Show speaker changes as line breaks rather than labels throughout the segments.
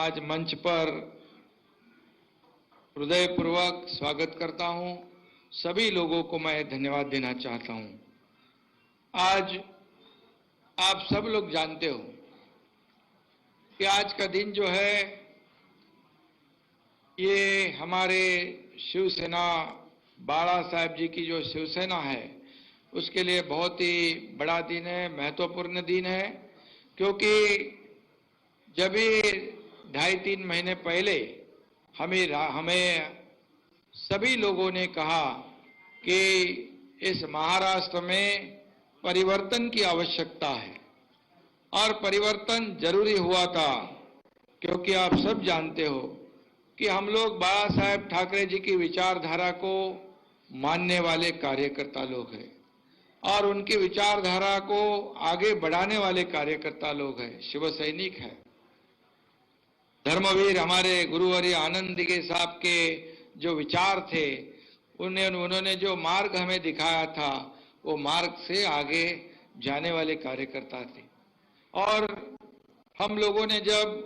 आज मंच पर हृदयपूर्वक स्वागत करता हूं। सभी लोगों को मैं धन्यवाद देना चाहता हूं। आज आप सब लोग जानते हो कि आज का दिन जो है ये हमारे शिवसेना बाला साहब जी की जो शिवसेना है उसके लिए बहुत ही बड़ा दिन है, महत्वपूर्ण दिन है। क्योंकि जब भी 2.5-3 महीने पहले हमें सभी लोगों ने कहा कि इस महाराष्ट्र में परिवर्तन की आवश्यकता है और परिवर्तन जरूरी हुआ था, क्योंकि आप सब जानते हो कि हम लोग बाला साहेब ठाकरे जी की विचारधारा को मानने वाले कार्यकर्ता लोग हैं और उनकी विचारधारा को आगे बढ़ाने वाले कार्यकर्ता लोग हैं, शिव सैनिक है। धर्मवीर हमारे गुरुवर्य आनंद दिघे साहब के जो विचार थे, उन्होंने जो मार्ग हमें दिखाया था, वो मार्ग से आगे जाने वाले कार्यकर्ता थे। और हम लोगों ने जब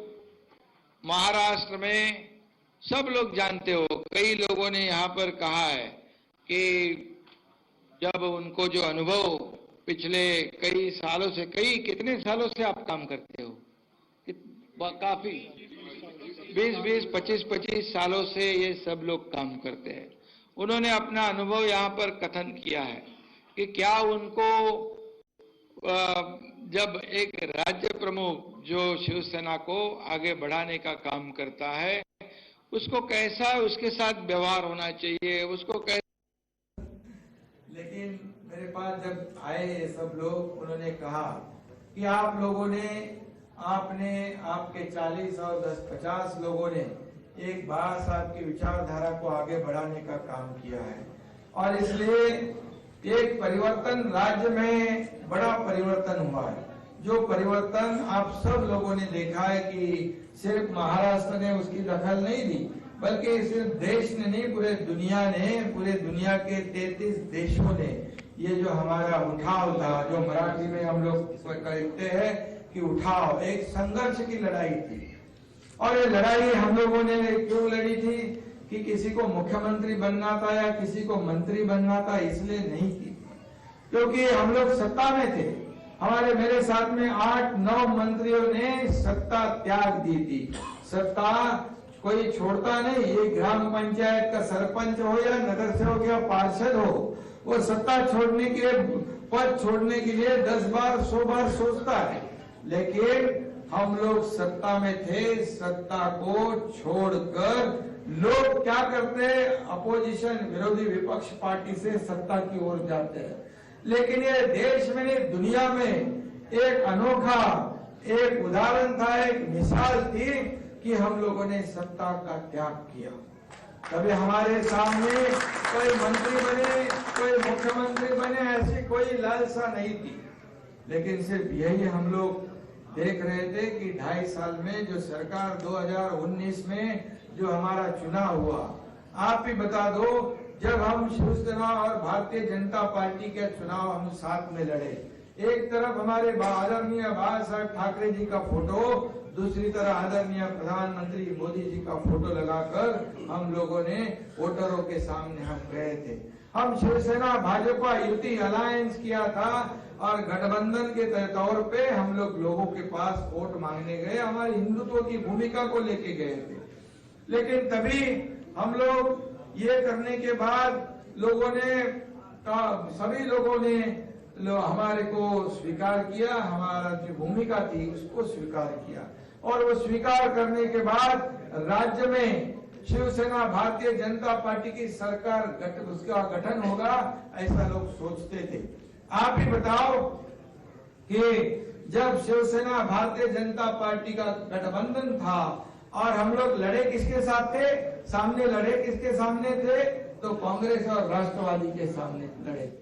महाराष्ट्र में, सब लोग जानते हो, कई लोगों ने यहाँ पर कहा है कि जब उनको जो अनुभव पिछले कई सालों से, कितने सालों से आप काम करते हो? काफी 20-20, 25-25 सालों से ये सब लोग काम करते हैं। उन्होंने अपना अनुभव यहाँ पर कथन किया है कि क्या उनको जब एक राज्य प्रमुख जो शिवसेना को आगे बढ़ाने का काम करता है, उसको कैसा उसके साथ व्यवहार होना चाहिए, उसको कैसे।
लेकिन मेरे पास जब आए ये सब लोग, उन्होंने कहा कि आप लोगों ने, आपके 40 और 10-50 लोगों ने एक बाला साहब की विचारधारा को आगे बढ़ाने का काम किया है और इसलिए एक परिवर्तन राज्य में बड़ा परिवर्तन हुआ है। जो परिवर्तन आप सब लोगों ने देखा है कि सिर्फ महाराष्ट्र ने उसकी दखल नहीं ली, बल्कि सिर्फ देश ने नहीं, पूरे दुनिया के 33 देशों ने ये जो हमारा उठाव था, जो मराठी में हम लोग कहते हैं कि उठाव, एक संघर्ष की लड़ाई थी। और ये लड़ाई हम लोगों ने क्यों लड़ी थी कि किसी को मुख्यमंत्री बनना था या किसी को मंत्री बनना था, इसलिए नहीं की, क्योंकि हम लोग सत्ता में थे। मेरे साथ में 8-9 मंत्रियों ने सत्ता त्याग दी थी। सत्ता कोई छोड़ता नहीं, ये ग्राम पंचायत का सरपंच हो या नगर सेवक या पार्षद हो, वो सत्ता छोड़ने के लिए, पद छोड़ने के लिए 10 बार 100 बार सोचता है। लेकिन हम लोग सत्ता में थे, सत्ता को छोड़कर लोग क्या करते हैं, अपोजिशन, विरोधी विपक्ष पार्टी से सत्ता की ओर जाते हैं। लेकिन ये देश में नहीं, दुनिया में एक अनोखा एक उदाहरण था, एक मिसाल थी कि हम लोगों ने सत्ता का त्याग किया। कभी हमारे सामने कोई मंत्री बने, कोई मुख्यमंत्री बने, ऐसी कोई लालसा नहीं थी। लेकिन सिर्फ यही हम लोग देख रहे थे कि 2.5 साल में जो सरकार 2019 में जो हमारा चुनाव हुआ, आप भी बता दो, जब हम शिवसेना और भारतीय जनता पार्टी के चुनाव हम साथ में लड़े, एक तरफ हमारे आदरणीय बाला साहेब ठाकरे जी का फोटो, दूसरी तरफ आदरणीय प्रधानमंत्री मोदी जी का फोटो लगाकर हम लोगों ने वोटरों के सामने हम गए थे। हम शिवसेना भाजपा युति अलायंस किया था और गठबंधन के तौर पे हम लोगों के पास वोट मांगने गए, हमारी हिंदुत्व की भूमिका को लेके गए थे। लेकिन तभी हम लोग ये करने के बाद सभी लोगों ने हमारे को स्वीकार किया, हमारा जो भूमिका थी उसको स्वीकार किया। और वो स्वीकार करने के बाद राज्य में शिवसेना भारतीय जनता पार्टी की सरकार उसका गठन होगा, ऐसा लोग सोचते थे। आप ही बताओ कि जब शिवसेना भारतीय जनता पार्टी का गठबंधन था और हम लोग लड़े किसके साथ थे, सामने लड़े किसके सामने थे, तो कांग्रेस और राष्ट्रवादी के सामने लड़े।